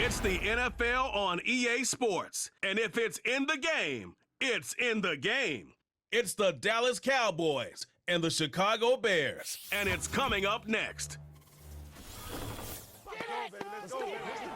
It's the NFL on EA Sports. And if it's in the game, it's in the game. It's the Dallas Cowboys and the Chicago Bears. And it's coming up next.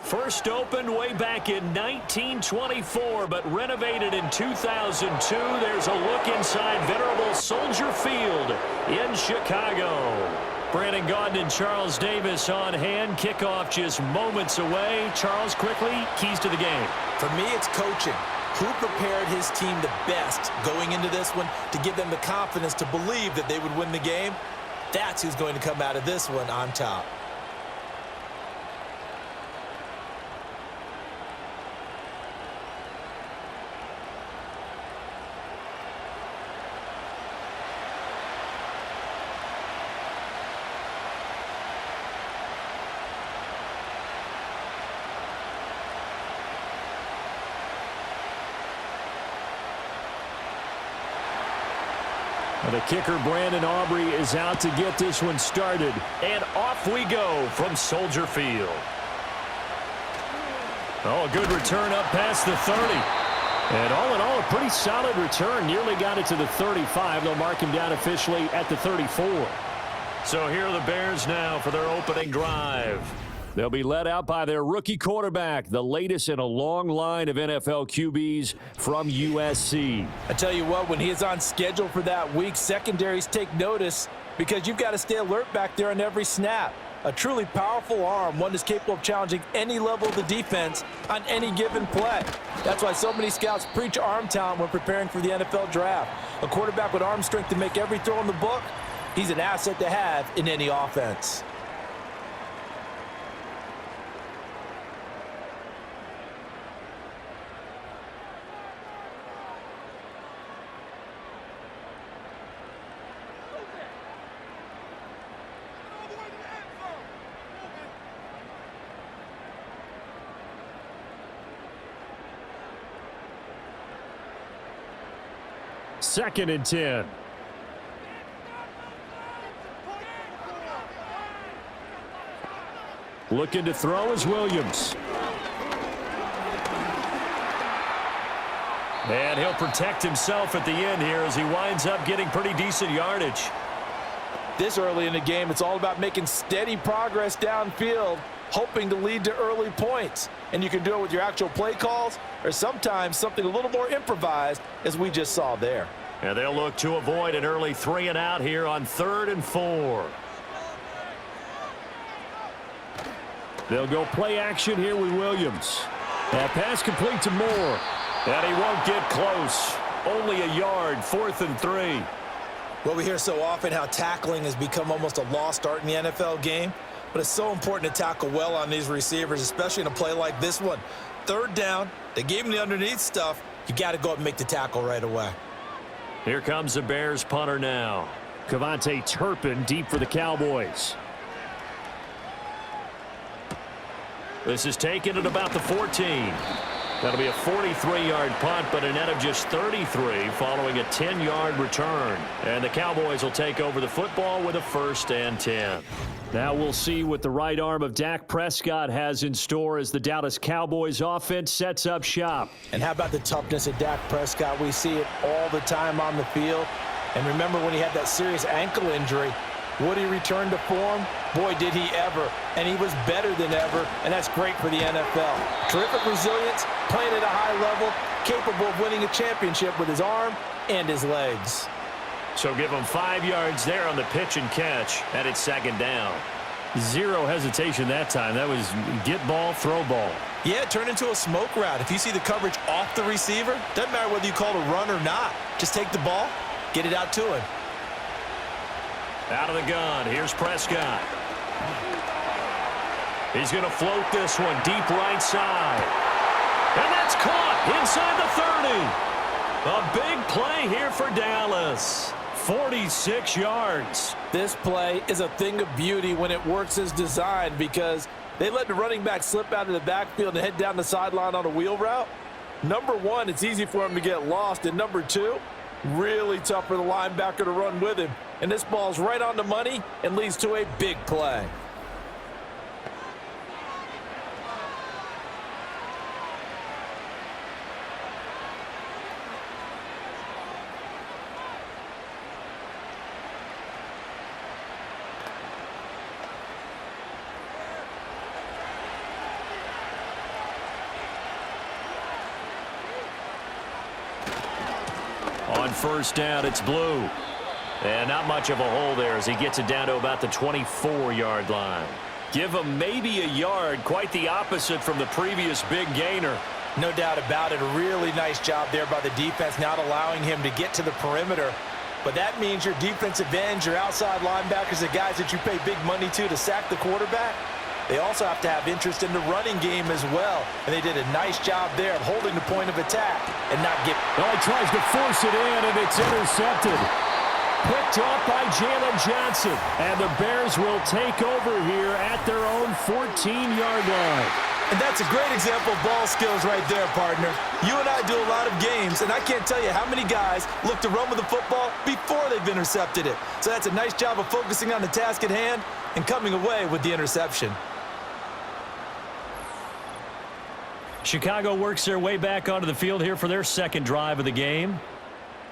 First opened way back in 1924, but renovated in 2002. There's a look inside venerable Soldier Field in Chicago. Brandon Gaudin and Charles Davis on hand. Kickoff just moments away. Charles, quickly, keys to the game. For me, it's coaching. Who prepared his team the best going into this one to give them the confidence to believe that they would win the game? That's who's going to come out of this one on top. The kicker, Brandon Aubrey, is out to get this one started. And off we go from Soldier Field. Oh, a good return up past the 30. And all in all, a pretty solid return. Nearly got it to the 35. They'll mark him down officially at the 34. So here are the Bears now for their opening drive. They'll be led out by their rookie quarterback, the latest in a long line of NFL QBs from USC. I tell you what, when he is on schedule for that week, secondaries take notice because you've got to stay alert back there on every snap. A truly powerful arm, one that's capable of challenging any level of the defense on any given play. That's why so many scouts preach arm talent when preparing for the NFL draft. A quarterback with arm strength to make every throw in the book, he's an asset to have in any offense. Second and 10. Looking to throw is Williams. And he'll protect himself at the end here as he winds up getting pretty decent yardage. This early in the game, it's all about making steady progress downfield, hoping to lead to early points. And you can do it with your actual play calls or sometimes something a little more improvised, as we just saw there. And they'll look to avoid an early 3 and out here on 3rd and 4. They'll go play action here with Williams. That pass complete to Moore. And he won't get close. Only a yard, 4th and 3. Well, we hear so often how tackling has become almost a lost art in the NFL game. But it's so important to tackle well on these receivers, especially in a play like this one. 3rd down, they gave him the underneath stuff. You got to go up and make the tackle right away. Here comes the Bears punter now. Kevontae Turpin deep for the Cowboys. This is taken at about the 14. That'll be a 43-yard punt, but a net of just 33 following a 10-yard return. And the Cowboys will take over the football with a 1st and 10. Now we'll see what the right arm of Dak Prescott has in store as the Dallas Cowboys offense sets up shop. And how about the toughness of Dak Prescott? We see it all the time on the field. And remember when he had that serious ankle injury, would he return to form? Boy, did he ever. And he was better than ever, and that's great for the NFL. Terrific resilience, playing at a high level, capable of winning a championship with his arm and his legs. So give him 5 yards there on the pitch and catch, and it's 2nd down. Zero hesitation that time. That was get ball, throw ball. Yeah, it turned into a smoke route. If you see the coverage off the receiver, doesn't matter whether you call it a run or not. Just take the ball, get it out to him. Out of the gun, here's Prescott. He's going to float this one deep right side. And that's caught inside the 30. A big play here for Dallas. 46 yards. This play is a thing of beauty when it works as designed because they let the running back slip out of the backfield and head down the sideline on a wheel route. Number one, it's easy for him to get lost. And number two, really tough for the linebacker to run with him. And this ball's right on the money and leads to a big play. on first down. It's Blue. And not much of a hole there as he gets it down to about the 24-yard line. Give him maybe a yard, quite the opposite from the previous big gainer. No doubt about it. A really nice job there by the defense, not allowing him to get to the perimeter. But that means your defensive ends, your outside linebackers, the guys that you pay big money to sack the quarterback, they also have to have interest in the running game as well. And they did a nice job there of holding the point of attack and not get... Well, he tries to force it in, and it's intercepted. Picked off by Jalen Johnson. And the Bears will take over here at their own 14-yard line. And that's a great example of ball skills right there, partner. You and I do a lot of games, and I can't tell you how many guys look to run with the football before they've intercepted it. So that's a nice job of focusing on the task at hand and coming away with the interception. Chicago works their way back onto the field here for their second drive of the game.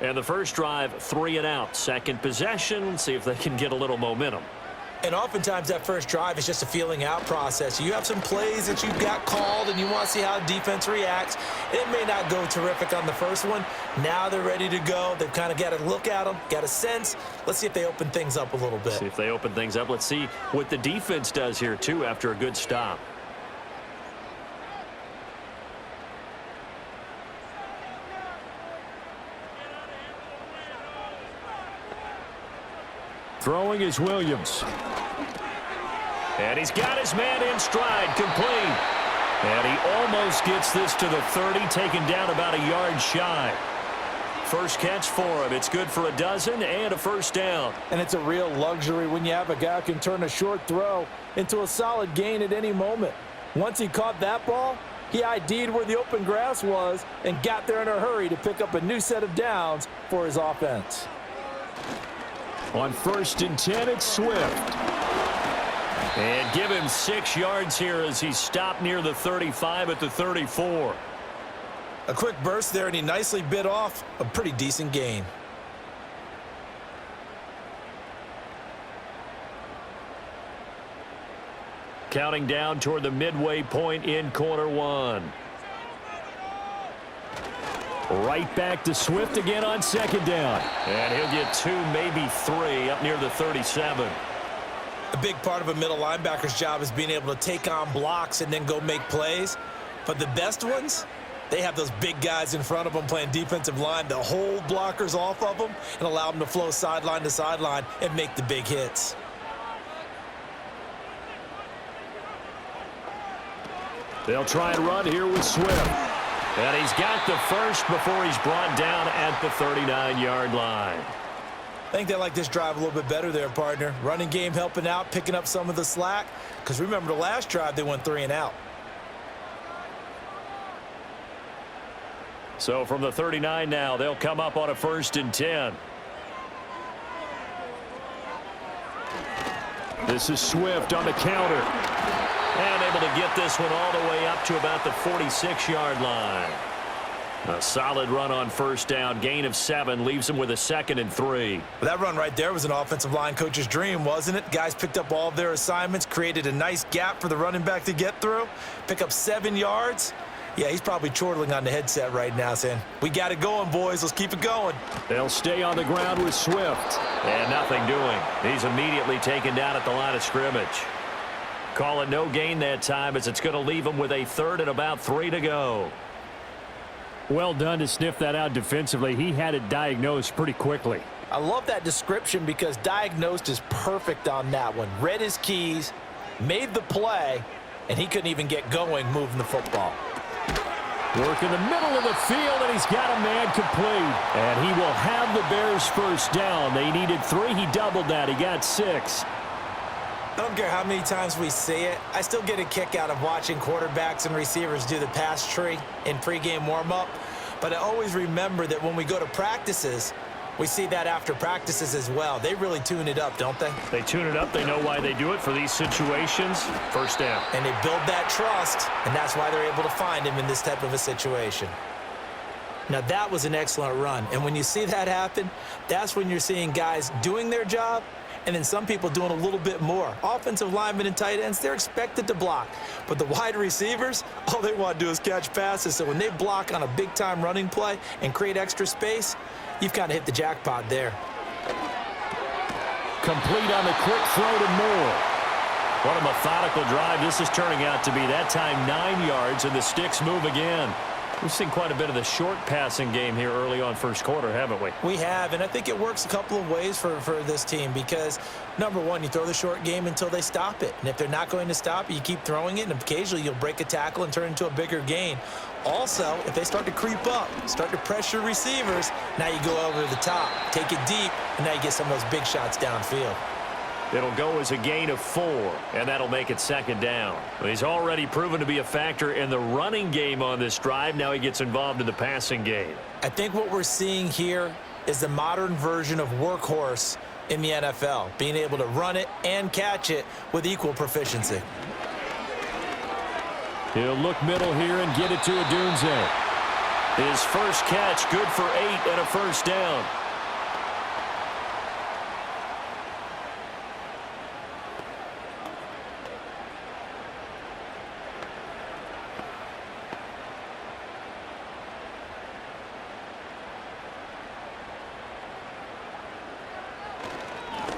And the first drive, 3 and out. Second possession, see if they can get a little momentum. And oftentimes that first drive is just a feeling out process. You have some plays that you've got called and you want to see how the defense reacts. It may not go terrific on the first one. Now they're ready to go. They've kind of got to look at them, got a sense. Let's see if they open things up a little bit. See if they open things up. Let's see what the defense does here, too, after a good stop. Throwing is Williams. And he's got his man in stride, complete. And he almost gets this to the 30, taken down about a yard shy. First catch for him. It's good for a dozen and a first down. And it's a real luxury when you have a guy who can turn a short throw into a solid gain at any moment. Once he caught that ball, he ID'd where the open grass was and got there in a hurry to pick up a new set of downs for his offense. On 1st and 10, it's Swift. And give him 6 yards here as he stopped near the 35 at the 34. A quick burst there, and he nicely bit off a pretty decent gain. Counting down toward the midway point in quarter one. Right back to Swift again on second down. And he'll get 2, maybe 3 up near the 37. A big part of a middle linebacker's job is being able to take on blocks and then go make plays. But the best ones, they have those big guys in front of them playing defensive line to hold blockers off of them and allow them to flow sideline to sideline and make the big hits. They'll try and run here with Swift. And he's got the first before he's brought down at the 39-yard line. I think they like this drive a little bit better there, partner. Running game helping out, picking up some of the slack. Because remember the last drive, they went 3 and out. So from the 39 now, they'll come up on a 1st and 10. This is Swift on the counter. And able to get this one all the way up to about the 46-yard line. A solid run on first down. Gain of 7 leaves him with a 2nd and 3. Well, that run right there was an offensive line coach's dream, wasn't it? Guys picked up all of their assignments, created a nice gap for the running back to get through, pick up 7 yards. Yeah, he's probably chortling on the headset right now saying, we got it going, boys. Let's keep it going. They'll stay on the ground with Swift. And nothing doing. He's immediately taken down at the line of scrimmage. Call it no gain that time as it's going to leave him with a 3rd and about 3 to go. Well done to sniff that out defensively. He had it diagnosed pretty quickly. I love that description because diagnosed is perfect on that one. Read his keys, made the play, and he couldn't even get going moving the football. Work in the middle of the field, and he's got a man complete. And he will have the Bears first down. They needed 3. He doubled that. He got 6. I don't care how many times we see it. I still get a kick out of watching quarterbacks and receivers do the pass tree in pregame warm-up. But I always remember that when we go to practices, we see that after practices as well. They really tune it up, don't they? They tune it up. They know why they do it for these situations. First down. And they build that trust, and that's why they're able to find him in this type of a situation. Now, that was an excellent run. And when you see that happen, that's when you're seeing guys doing their job and then some people doing a little bit more. Offensive linemen and tight ends, they're expected to block. But the wide receivers, all they want to do is catch passes. So when they block on a big-time running play and create extra space, you've kind of hit the jackpot there. Complete on the quick throw to Moore. What a methodical drive. This is turning out to be that time 9 yards, and the sticks move again. We've seen quite a bit of the short passing game here early on first quarter, haven't we? We have, and I think it works a couple of ways for this team because, number one, you throw the short game until they stop it. And if they're not going to stop it, you keep throwing it, and occasionally you'll break a tackle and turn it into a bigger gain. Also, if they start to creep up, start to pressure receivers, now you go over the top, take it deep, and now you get some of those big shots downfield. It'll go as a gain of 4, and that'll make it second down. He's already proven to be a factor in the running game on this drive. Now he gets involved in the passing game. I think what we're seeing here is the modern version of workhorse in the NFL, being able to run it and catch it with equal proficiency. He'll look middle here and get it to Odunze. His first catch, good for 8 and a first down.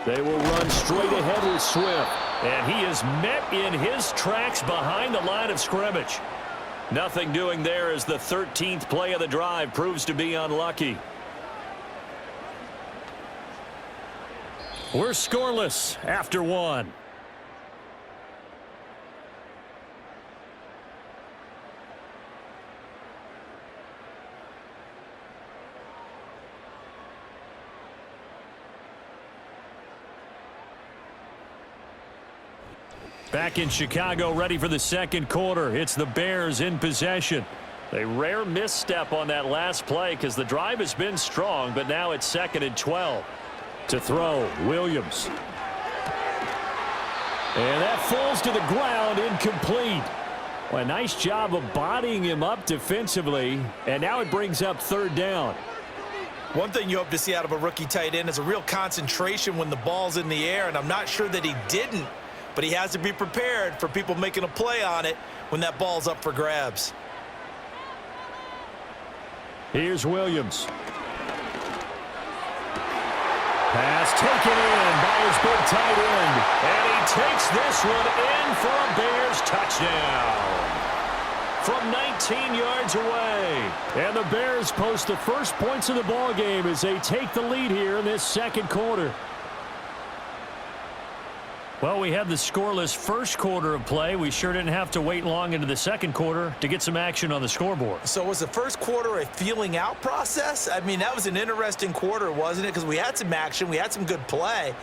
They will run straight ahead with Swift. And he is met in his tracks behind the line of scrimmage. Nothing doing there as the 13th play of the drive proves to be unlucky. We're scoreless after 1. Back in Chicago, ready for the second quarter. It's the Bears in possession. A rare misstep on that last play because the drive has been strong, but now it's 2nd and 12. To throw, Williams. And that falls to the ground, incomplete. Well, a nice job of bodying him up defensively, and now it brings up 3rd down. One thing you hope to see out of a rookie tight end is a real concentration when the ball's in the air, and I'm not sure that he didn't. But he has to be prepared for people making a play on it when that ball's up for grabs. Here's Williams. Pass taken in by his big tight end. And he takes this one in for a Bears touchdown. From 19 yards away. And the Bears post the first points of the ball game as they take the lead here in this second quarter. Well, we had the scoreless first quarter of play. We sure didn't have to wait long into the second quarter to get some action on the scoreboard. So was the first quarter a feeling out process? I mean, that was an interesting quarter, wasn't it? Because we had some action, we had some good play,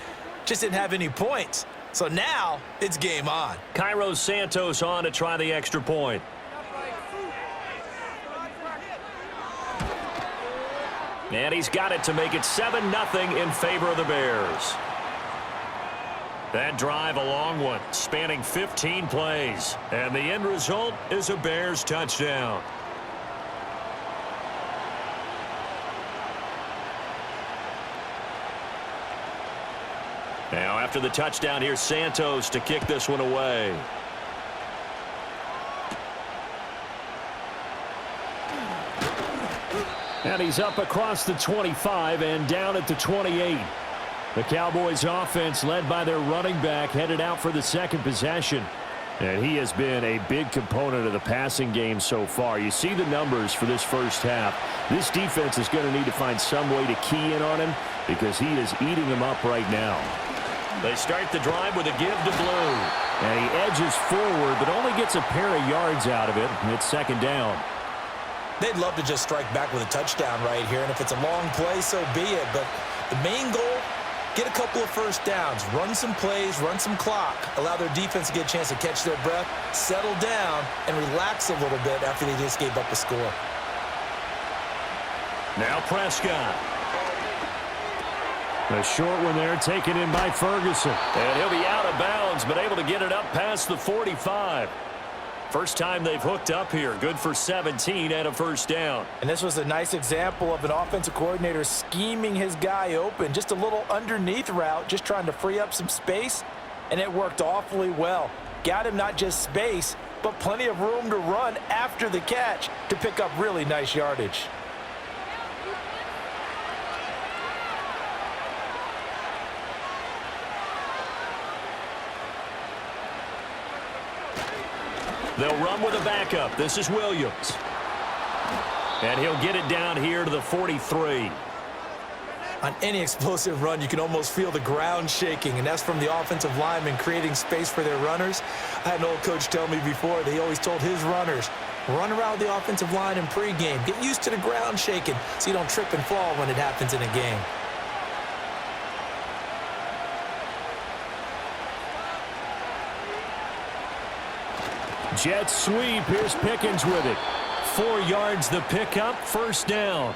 just didn't have any points. So now it's game on. Cairo Santos on to try the extra point. And he's got it to make it 7-0 in favor of the Bears. That drive, a long one, spanning 15 plays. And the end result is a Bears touchdown. Now, after the touchdown, here's Santos to kick this one away. And he's up across the 25 and down at the 28. The Cowboys offense led by their running back headed out for the second possession. And he has been a big component of the passing game so far. You see the numbers for this first half. This defense is going to need to find some way to key in on him because he is eating them up right now. They start the drive with a give to Blue. And he edges forward but only gets a pair of yards out of it. And it's 2nd down. They'd love to just strike back with a touchdown right here. And if it's a long play, so be it. But the main goal, get a couple of first downs, run some plays, run some clock, allow their defense to get a chance to catch their breath, settle down, and relax a little bit after they just gave up a score. Now Prescott. A short one there taken in by Ferguson. And he'll be out of bounds, but able to get it up past the 45. First time they've hooked up here. Good for 17 and a first down. And this was a nice example of an offensive coordinator scheming his guy open. Just a little underneath route, just trying to free up some space, and it worked awfully well. Got him not just space, but plenty of room to run after the catch to pick up really nice yardage. They'll run with a backup. This is Williams. And he'll get it down here to the 43. On any explosive run, you can almost feel the ground shaking, and that's from the offensive linemen creating space for their runners. I had an old coach tell me before that he always told his runners, run around the offensive line in pregame. Get used to the ground shaking so you don't trip and fall when it happens in a game. Jet sweep. Here's Pickens with it. 4 yards the pickup. First down.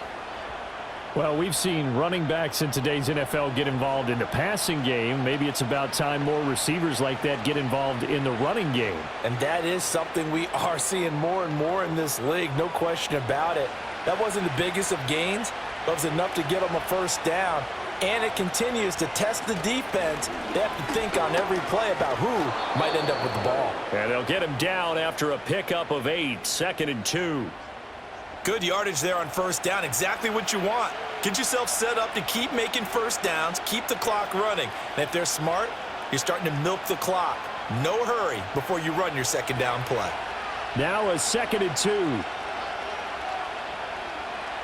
Well, we've seen running backs in today's NFL get involved in the passing game. Maybe it's about time more receivers like that get involved in the running game. And that is something we are seeing more and more in this league, no question about it. That wasn't the biggest of gains, but it was enough to get them a first down. And it continues to test the defense. They have to think on every play about who might end up with the ball. And they'll get him down after a pickup of 8. 2nd and 2. Good yardage there on first down. Exactly what you want. Get yourself set up to keep making first downs, keep the clock running. And if they're smart, you're starting to milk the clock. No hurry before you run your second down play. Now a 2nd and 2.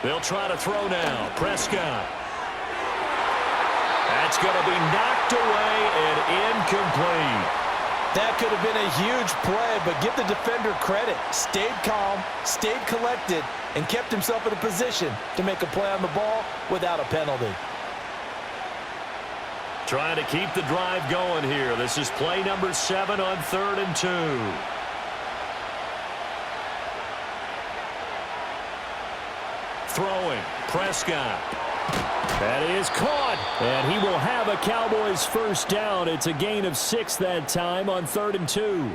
They'll try to throw now. Prescott. That's going to be knocked away and incomplete. That could have been a huge play, but give the defender credit. Stayed calm, stayed collected, and kept himself in a position to make a play on the ball without a penalty. Trying to keep the drive going here. This is play number 7 on 3rd and 2. Throwing. Prescott. That is caught, and he will have a Cowboys first down. It's a gain of 6 that time on 3rd and 2.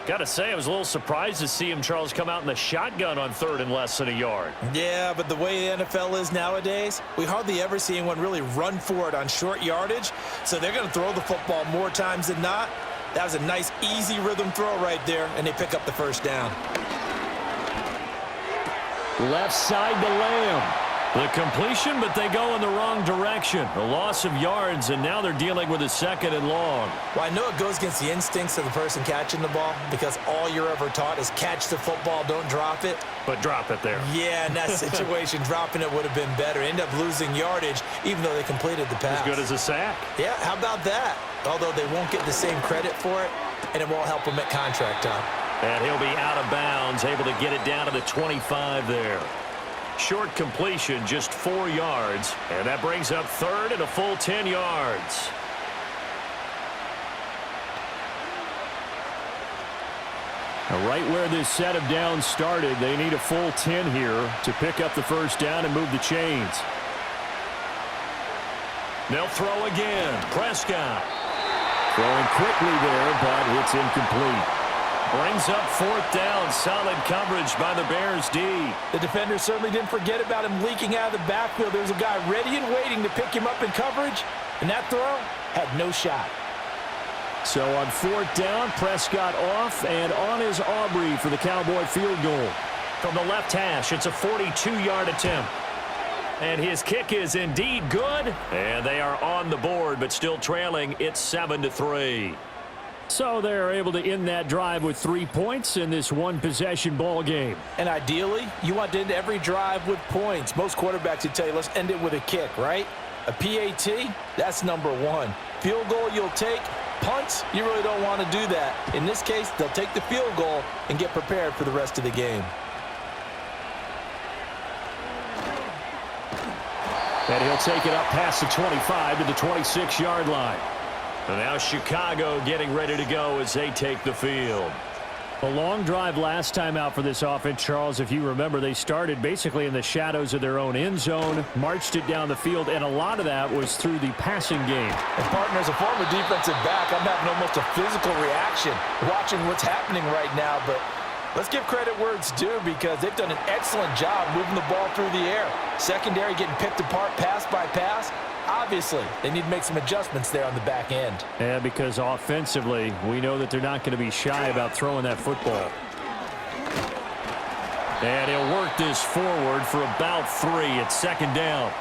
Got to say, I was a little surprised to see him, Charles, come out in the shotgun on 3rd and less than a yard. Yeah, but the way the NFL is nowadays, we hardly ever see anyone really run for it on short yardage, so they're going to throw the football more times than not. That was a nice, easy rhythm throw right there, and they pick up the first down. Left side to Lamb. The completion, but they go in the wrong direction. A loss of yards, and now they're dealing with a 2nd and long. Well, I know it goes against the instincts of the person catching the ball because all you're ever taught is catch the football, don't drop it. But drop it there. Yeah, in that situation, dropping it would have been better. End up losing yardage, even though they completed the pass. As good as a sack. Yeah, how about that? Although they won't get the same credit for it, and it won't help them at contract time. And he'll be out of bounds, able to get it down to the 25 there. Short completion, just 4 yards. And that brings up 3rd and a full 10 yards. Now, right where this set of downs started, they need a full 10 here to pick up the first down and move the chains. They'll throw again. Prescott. Throwing quickly there, but it's incomplete. Brings up 4th down. Solid coverage by the Bears D. The defender certainly didn't forget about him leaking out of the backfield. There was a guy ready and waiting to pick him up in coverage, and that throw had no shot. So on 4th down, Prescott off, and on is Aubrey for the Cowboy field goal. From the left hash, it's a 42-yard attempt. And his kick is indeed good. And they are on the board, but still trailing. It's 7-3. So they're able to end that drive with 3 points in this one-possession ball game. And ideally, you want to end every drive with points. Most quarterbacks would tell you, let's end it with a kick, right? A PAT, that's number 1. Field goal you'll take. Punts, you really don't want to do that. In this case, they'll take the field goal and get prepared for the rest of the game. And he'll take it up past the 25 to the 26-yard line. And now Chicago getting ready to go as they take the field. A long drive last time out for this offense, Charles. If you remember, they started basically in the shadows of their own end zone, marched it down the field, and a lot of that was through the passing game. And partner, as a former defensive back, I'm having almost a physical reaction watching what's happening right now. But let's give credit where it's due because they've done an excellent job moving the ball through the air. Secondary getting picked apart pass by pass. Obviously, they need to make some adjustments there on the back end. Yeah, because offensively, we know that they're not going to be shy about throwing that football. And he'll work this forward for about 3 at second down.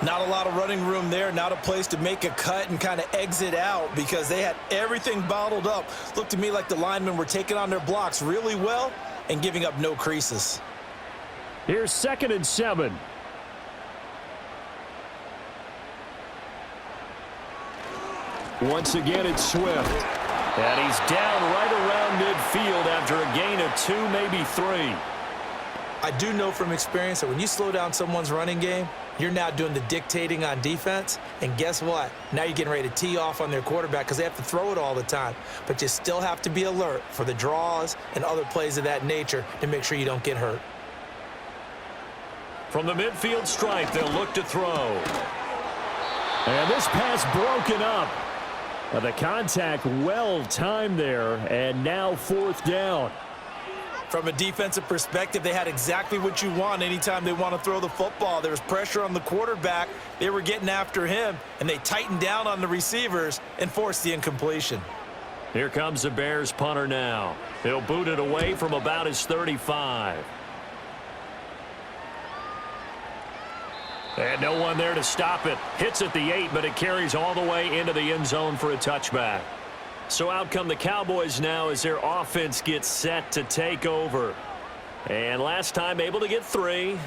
Not a lot of running room there, not a place to make a cut and kind of exit out because they had everything bottled up. Looked to me like the linemen were taking on their blocks really well and giving up no creases. Here's 2nd and 7. Once again, it's Swift. And he's down right around midfield after a gain of 2, maybe 3. I do know from experience that when you slow down someone's running game, you're now doing the dictating on defense. And guess what? Now you're getting ready to tee off on their quarterback because they have to throw it all the time. But you still have to be alert for the draws and other plays of that nature to make sure you don't get hurt. From the midfield stripe, they'll look to throw. And this pass broken up. The contact well timed there, and now 4th down. From a defensive perspective, they had exactly what you want anytime they want to throw the football. There was pressure on the quarterback. They were getting after him, and they tightened down on the receivers and forced the incompletion. Here comes the Bears punter now. He'll boot it away from about his 35. And no one there to stop it. Hits at the 8, but it carries all the way into the end zone for a touchback. So out come the Cowboys now as their offense gets set to take over. And last time able to get 3.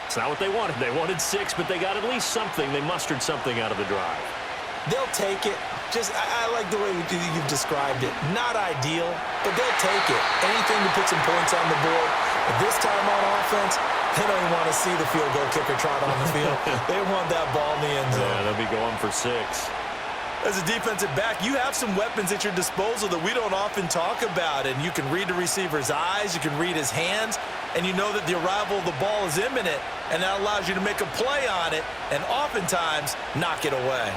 It's not what they wanted. They wanted 6, but they got at least something. They mustered something out of the drive. They'll take it. I like the way you've described it. Not ideal, but they'll take it. Anything to put some points on the board. But this time on offense, they don't even want to see the field goal kicker trot on the field. They want that ball in the end zone. Yeah, they'll be going for 6. As a defensive back, you have some weapons at your disposal that we don't often talk about. And you can read the receiver's eyes, you can read his hands, and you know that the arrival of the ball is imminent, and that allows you to make a play on it and oftentimes knock it away.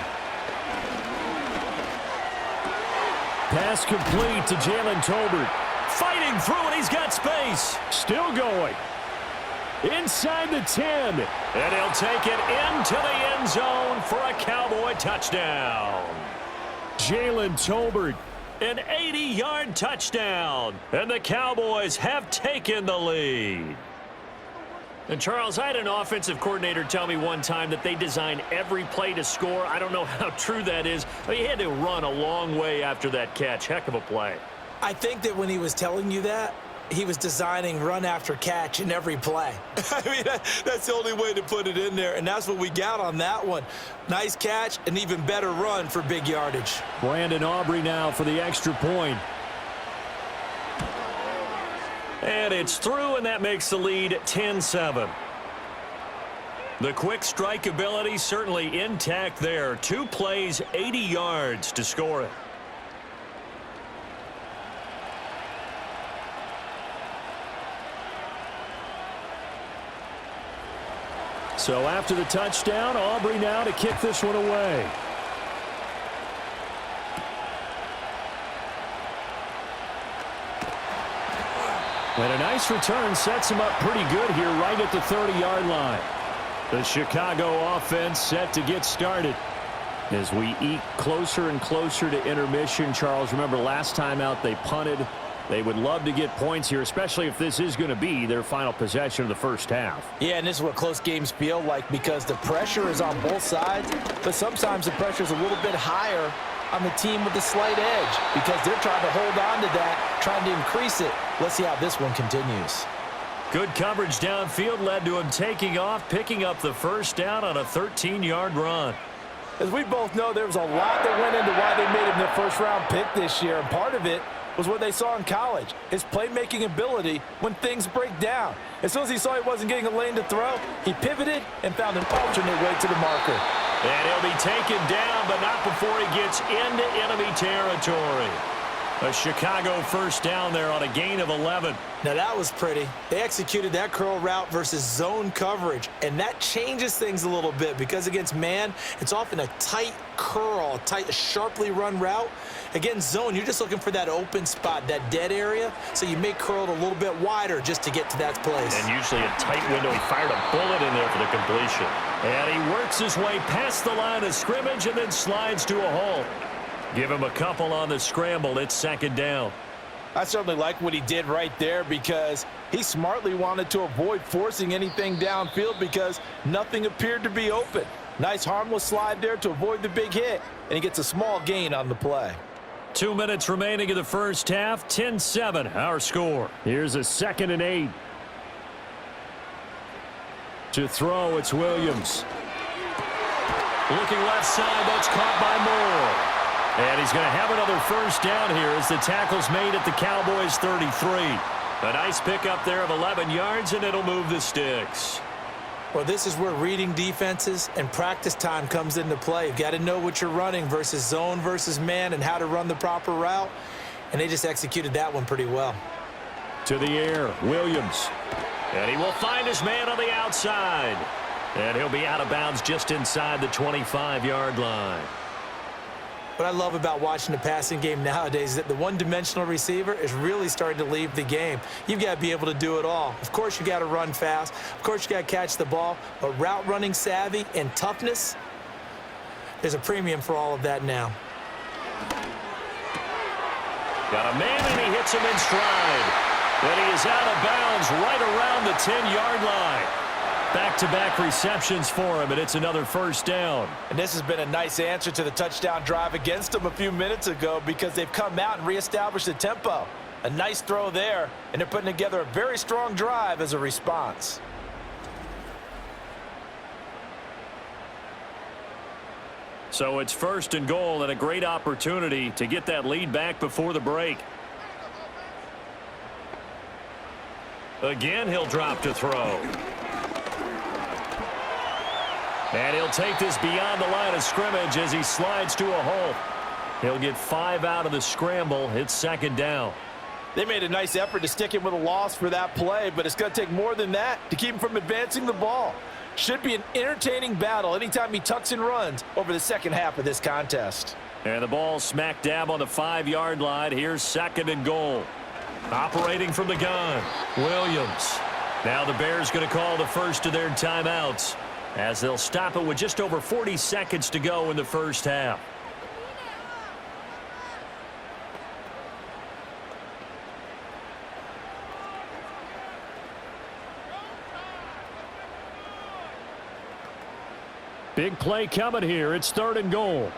Pass complete to Jalen Tolbert. Fighting through, and he's got space. Still going. Inside the 10. And he'll take it into the end zone for a Cowboy touchdown. Jalen Tolbert. An 80-yard touchdown. And the Cowboys have taken the lead. And, Charles, I had an offensive coordinator tell me one time that they design every play to score. I don't know how true that is. But he had to run a long way after that catch. Heck of a play. I think that when he was telling you that, he was designing run after catch in every play. I mean, that's the only way to put it in there, and that's what we got on that one. Nice catch, an even better run for big yardage. Brandon Aubrey now for the extra point. And it's through, and that makes the lead 10-7. The quick strike ability certainly intact there. 2 plays, 80 yards to score it. So after the touchdown, Aubrey now to kick this one away. And a nice return sets him up pretty good here right at the 30-yard line. The Chicago offense set to get started. As we eke closer and closer to intermission, Charles, remember last time out they punted. They would love to get points here, especially if this is going to be their final possession of the first half. Yeah, and this is what close games feel like because the pressure is on both sides, but sometimes the pressure is a little bit higher on the team with the slight edge because they're trying to hold on to that, trying to increase it. Let's see how this one continues. Good coverage downfield led to him taking off, picking up the first down on a 13-yard run. As we both know, there was a lot that went into why they made him their first-round pick this year, and part of it was what they saw in college, his playmaking ability when things break down. As soon as he saw he wasn't getting a lane to throw, he pivoted and found an alternate way to the marker. And he'll be taken down, but not before he gets into enemy territory. A Chicago first down there on a gain of 11. Now that was pretty. They executed that curl route versus zone coverage, and that changes things a little bit because against man, it's often a tight curl, a sharply run route. Against zone, you're just looking for that open spot, that dead area, so you may curl it a little bit wider just to get to that place. And usually a tight window. He fired a bullet in there for the completion. And he works his way past the line of scrimmage and then slides to a halt. Give him a couple on the scramble. It's second down. I certainly like what he did right there because he smartly wanted to avoid forcing anything downfield because nothing appeared to be open. Nice harmless slide there to avoid the big hit, and he gets a small gain on the play. 2 minutes remaining in the first half. 10-7 our score. Here's a 2nd and 8. To throw, it's Williams. Looking left side, that's caught by Moore. And he's going to have another first down here as the tackle's made at the Cowboys 33. A nice pickup there of 11 yards, and it'll move the sticks. Well, this is where reading defenses and practice time comes into play. You've got to know what you're running versus zone versus man and how to run the proper route. And they just executed that one pretty well. To the air, Williams. And he will find his man on the outside. And he'll be out of bounds just inside the 25-yard line. What I love about watching the passing game nowadays is that the one-dimensional receiver is really starting to leave the game. You've got to be able to do it all. Of course, you got to run fast. Of course, you got to catch the ball. But route running savvy and toughness, there's a premium for all of that now. Got a man, and he hits him in stride. And he is out of bounds right around the 10-yard line. Back-to-back receptions for him, and it's another first down. And this has been a nice answer to the touchdown drive against them a few minutes ago because they've come out and reestablished the tempo. A nice throw there, and they're putting together a very strong drive as a response. So it's 1st and goal and a great opportunity to get that lead back before the break. Again, he'll drop to throw. And he'll take this beyond the line of scrimmage as he slides to a halt. He'll get 5 out of the scramble. It's second down. They made a nice effort to stick him with a loss for that play, but it's going to take more than that to keep him from advancing the ball. Should be an entertaining battle anytime he tucks and runs over the second half of this contest. And the ball smack dab on the 5-yard line. Here's 2nd and goal. Operating from the gun, Williams. Now the Bears going to call the first of their timeouts, as they'll stop it with just over 40 seconds to go in the first half. Big play coming here. It's 3rd and goal.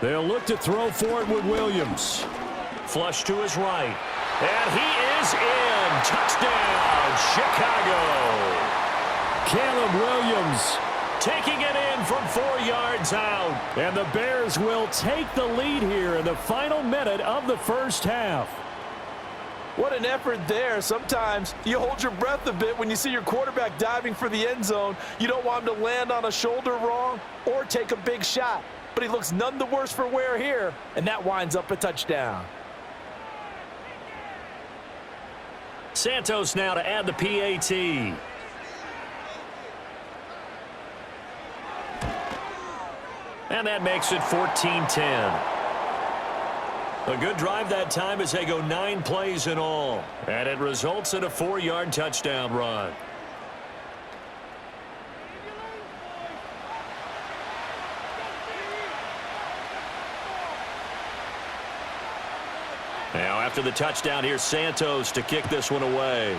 They'll look to throw for it with Williams. Flush to his right. And he is in. Touchdown, Chicago. Caleb Williams taking it in from 4 yards out. And the Bears will take the lead here in the final minute of the first half. What an effort there. Sometimes you hold your breath a bit when you see your quarterback diving for the end zone. You don't want him to land on a shoulder wrong or take a big shot. But he looks none the worse for wear here, and that winds up a touchdown. Santos now to add the PAT. And that makes it 14-10. A good drive that time as they go 9 plays in all. And it results in a 4-yard touchdown run. Now after the touchdown, here's Santos to kick this one away.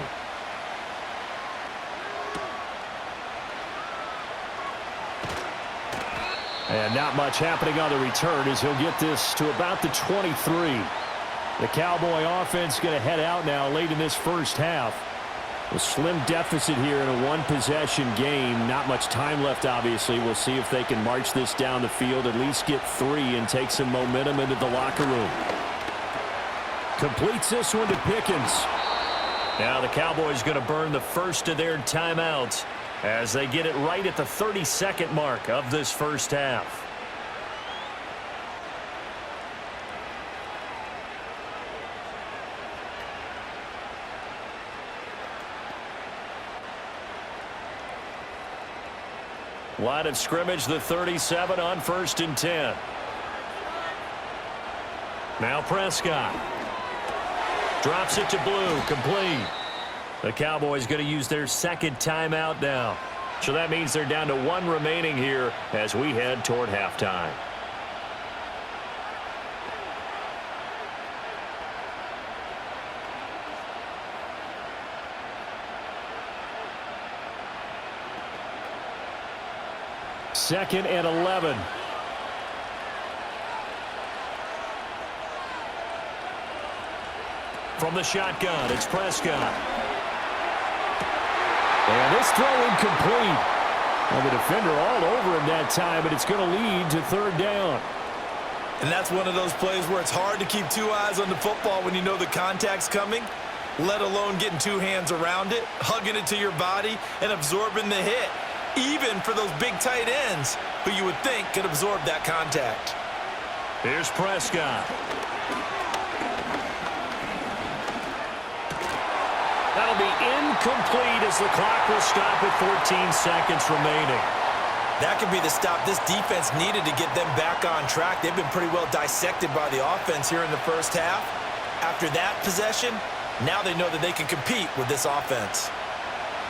And not much happening on the return as he'll get this to about the 23. The Cowboy offense going to head out now late in this first half. A slim deficit here in a one-possession game. Not much time left, obviously. We'll see if they can march this down the field, at least get 3 and take some momentum into the locker room. Completes this one to Pickens. Now the Cowboys going to burn the first of their timeouts as they get it right at the 32nd mark of this first half. Line of scrimmage, the 37 on 1st and 10. Now Prescott. Drops it to Blue, complete. The Cowboys going to use their second timeout now. So that means they're down to 1 remaining here as we head toward halftime. Second and 11. From the shotgun, it's Prescott. And this throw incomplete. And the defender all over him that time, but it's going to lead to 3rd down. And that's one of those plays where it's hard to keep 2 eyes on the football when you know the contact's coming, let alone getting 2 hands around it, hugging it to your body, and absorbing the hit, even for those big tight ends who you would think could absorb that contact. Here's Prescott. That'll be incomplete as the clock will stop with 14 seconds remaining. That could be the stop this defense needed to get them back on track. They've been pretty well dissected by the offense here in the first half. After that possession, now they know that they can compete with this offense.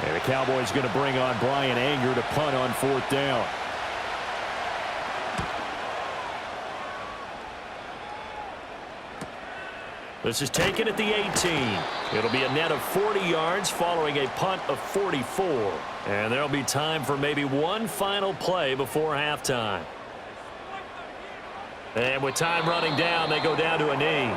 And the Cowboys going to bring on Brian Anger to punt on 4th down. This is taken at the 18. It'll be a net of 40 yards following a punt of 44. And there'll be time for maybe one final play before halftime. And with time running down, they go down to a knee.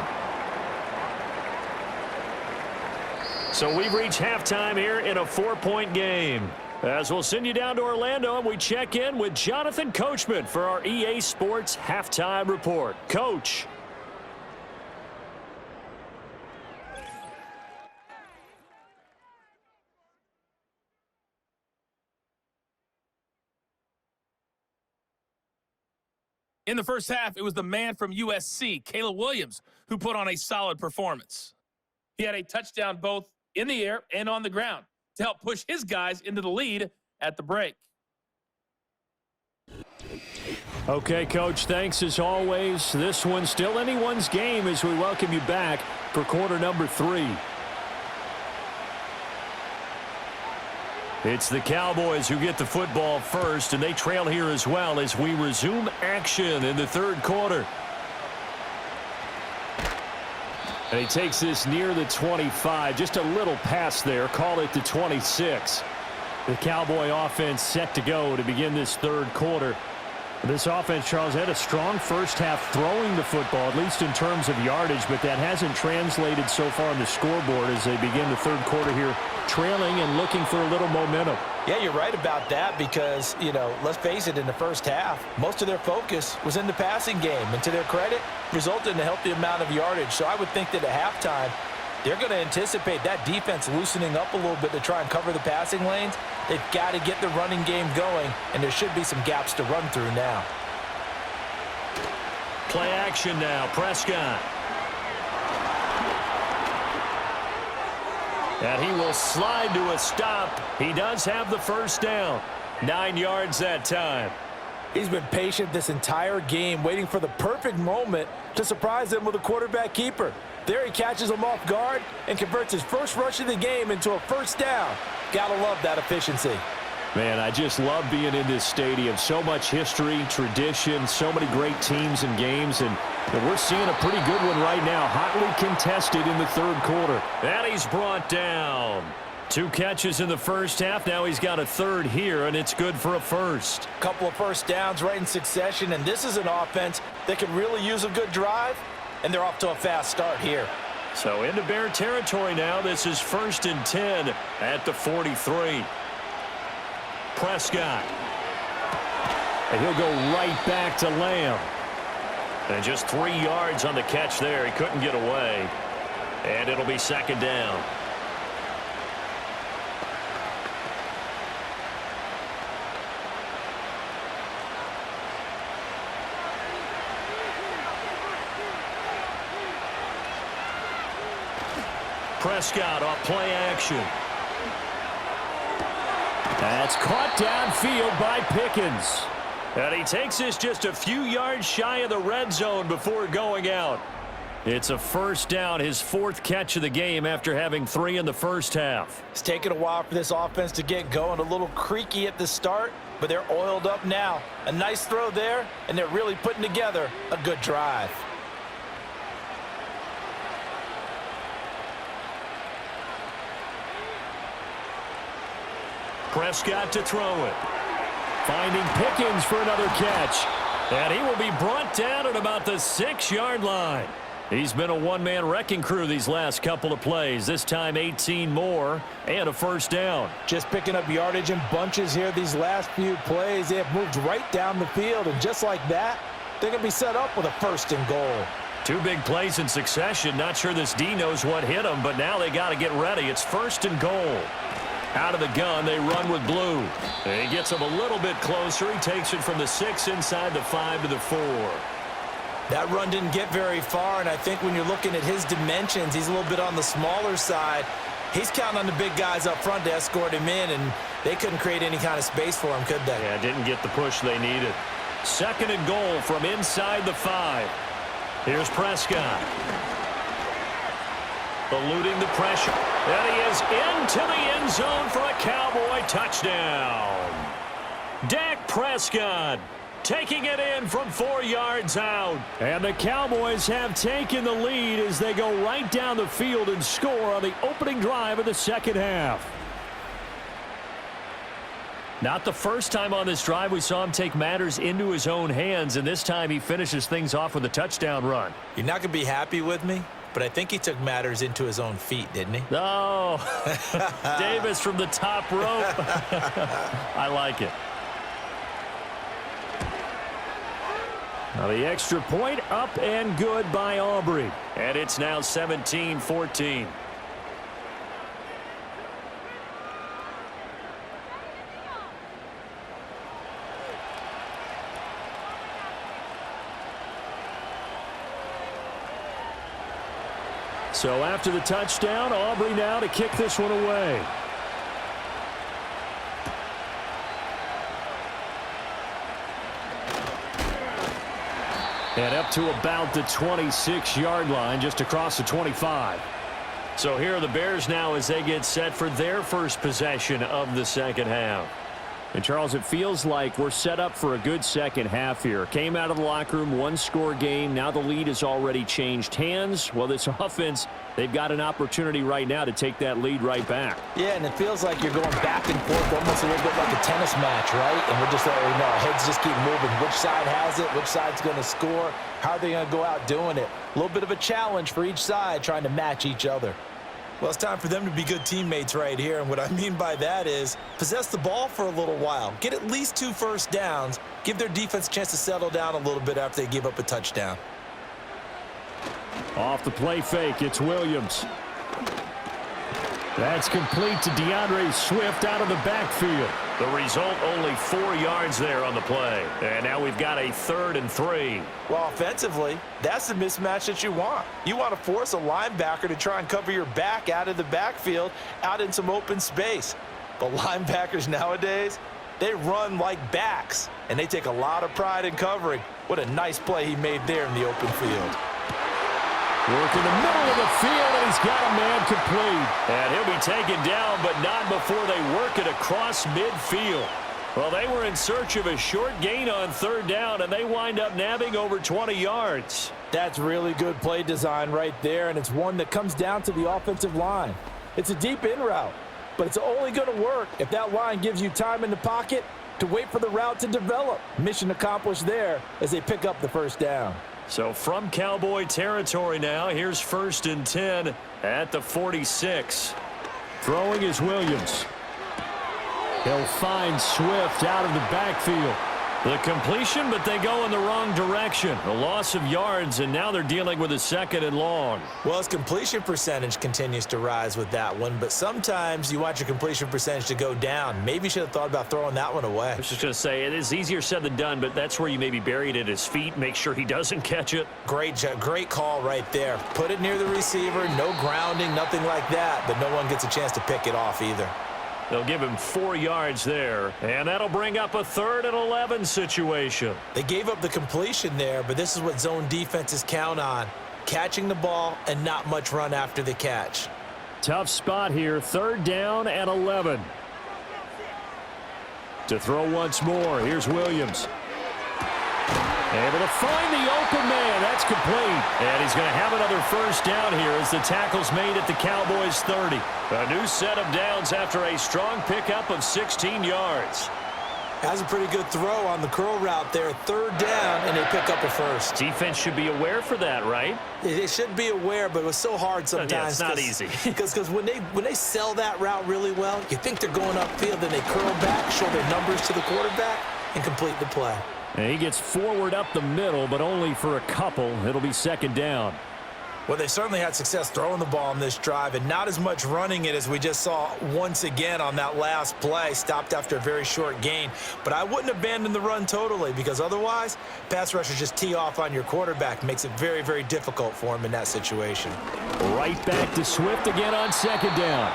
So we've reached halftime here in a 4-point game. As we'll send you down to Orlando, and we check in with Jonathan Coachman for our EA Sports Halftime Report. Coach. In the first half, it was the man from USC, Caleb Williams, who put on a solid performance. He had a touchdown both in the air and on the ground to help push his guys into the lead at the break. Okay, Coach, thanks as always. This one's still anyone's game as we welcome you back for quarter number 3. It's the Cowboys who get the football first, and they trail here as well as we resume action in the 3rd quarter. And he takes this near the 25. Just a little pass there. Call it the 26. The Cowboy offense set to go to begin this 3rd quarter. This offense, Charles, had a strong first half throwing the football, at least in terms of yardage, but that hasn't translated so far on the scoreboard as they begin the 3rd quarter here, trailing and looking for a little momentum. Yeah, you're right about that because, let's face it, in the first half, most of their focus was in the passing game. And to their credit, resulted in a healthy amount of yardage. So I would think that at halftime, they're going to anticipate that defense loosening up a little bit to try and cover the passing lanes. They've got to get the running game going, and there should be some gaps to run through now. Play action now, Prescott. And he will slide to a stop. He does have the first down. 9 yards that time. He's been patient this entire game, waiting for the perfect moment to surprise them with a quarterback keeper. There he catches him off guard and converts his first rush of the game into a first down. Gotta love that efficiency. Man, I just love being in this stadium. So much history, tradition, so many great teams and games, and we're seeing a pretty good one right now, hotly contested in the 3rd quarter. And he's brought down. 2 catches in the first half. Now he's got a 3rd here, and it's good for a first. Couple of first downs right in succession, and this is an offense that could really use a good drive, and they're off to a fast start here. So into Bear territory now. This is 1st and 10 at the 43. Prescott. And he'll go right back to Lamb. And just 3 yards on the catch there. He couldn't get away. And it'll be 2nd down. Prescott off play action. That's caught downfield by Pickens. And he takes this just a few yards shy of the red zone before going out. It's a first down, his 4th catch of the game after having 3 in the first half. It's taken a while for this offense to get going. A little creaky at the start, but they're oiled up now. A nice throw there, and they're really putting together a good drive. Prescott to throw it. Finding Pickens for another catch. And he will be brought down at about the 6-yard line. He's been a one-man wrecking crew these last couple of plays. This time 18 more and a first down. Just picking up yardage in bunches here these last few plays. They have moved right down the field, and just like that, they're going to be set up with a 1st and goal. 2 big plays in succession. Not sure this D knows what hit him, but now they got to get ready. It's 1st and goal. Out of the gun, they run with blue. And he gets him a little bit closer. He takes it from the 6 inside the 5 to the 4. That run didn't get very far, and I think when you're looking at his dimensions, he's a little bit on the smaller side. He's counting on the big guys up front to escort him in, and they couldn't create any kind of space for him, could they? Yeah, didn't get the push they needed. 2nd and goal from inside the 5. Here's Prescott. Eluding the pressure. And he is into the end zone for a Cowboy touchdown. Dak Prescott taking it in from 4 yards out. And the Cowboys have taken the lead as they go right down the field and score on the opening drive of the second half. Not the first time on this drive we saw him take matters into his own hands, and this time he finishes things off with a touchdown run. You're not going to be happy with me, but I think he took matters into his own feet, didn't he? Oh, Davis from the top rope. I like it. Now the extra point up and good by Aubrey. And it's now 17-14. So after the touchdown, Aubrey now to kick this one away. And up to about the 26-yard line, just across the 25. So here are the Bears now as they get set for their first possession of the second half. And, Charles, it feels like we're set up for a good second half here. Came out of the locker room, 1-score game. Now the lead has already changed hands. Well, this offense, they've got an opportunity right now to take that lead right back. Yeah, and it feels like you're going back and forth almost a little bit like a tennis match, right? And we're just letting our heads just keep moving. Which side has it? Which side's going to score? How are they going to go out doing it? A little bit of a challenge for each side trying to match each other. Well, it's time for them to be good teammates right here, and what I mean by that is possess the ball for a little while, get at least 2 first downs, give their defense a chance to settle down a little bit after they give up a touchdown. Off the play fake, it's Williams. That's complete to DeAndre Swift out of the backfield. The result, only 4 yards there on the play. And now we've got a 3rd and 3. Well, offensively, that's the mismatch that you want. You want to force a linebacker to try and cover your back out of the backfield, out in some open space. But linebackers nowadays, they run like backs, and they take a lot of pride in covering. What a nice play he made there in the open field. Work in the middle of the field, and he's got a man complete. And he'll be taken down, but not before they work it across midfield. Well, they were in search of a short gain on 3rd down, and they wind up nabbing over 20 yards. That's really good play design right there, and it's one that comes down to the offensive line. It's a deep in route, but it's only going to work if that line gives you time in the pocket to wait for the route to develop. Mission accomplished there as they pick up the first down. So from Cowboy territory now, here's 1st and 10 at the 46. Throwing is Williams. He'll find Swift out of the backfield. The completion, but they go in the wrong direction. A loss of yards, and now they're dealing with a 2nd and long. Well, his completion percentage continues to rise with that one, but sometimes you want your completion percentage to go down. Maybe you should have thought about throwing that one away. I was just going to say, it is easier said than done, but that's where you maybe bury it at his feet, make sure he doesn't catch it. Great call right there. Put it near the receiver, no grounding, nothing like that, but no one gets a chance to pick it off either. They'll give him 4 yards there, and that'll bring up a 3rd and 11 situation. They gave up the completion there, but this is what zone defenses count on. Catching the ball and not much run after the catch. Tough spot here, 3rd down and 11. To throw once more, here's Williams. Able to find the open man. That's complete. And he's going to have another 1st down here as the tackle's made at the Cowboys 30. A new set of downs after a strong pickup of 16 yards. That's a pretty good throw on the curl route there. 3rd down, and they pick up a 1st. Defense should be aware for that, right? They should be aware, but it was so hard sometimes. Yeah, it's not easy. Because when they sell that route really well, you think they're going upfield, then they curl back, show their numbers to the quarterback, and complete the play. And he gets forward up the middle, but only for a couple. It'll be 2nd down. Well, they certainly had success throwing the ball on this drive, and not as much running it as we just saw once again on that last play. Stopped after a very short gain. But I wouldn't abandon the run totally, because otherwise, pass rushers just tee off on your quarterback. Makes it very, very difficult for him in that situation. Right back to Swift again on 2nd down.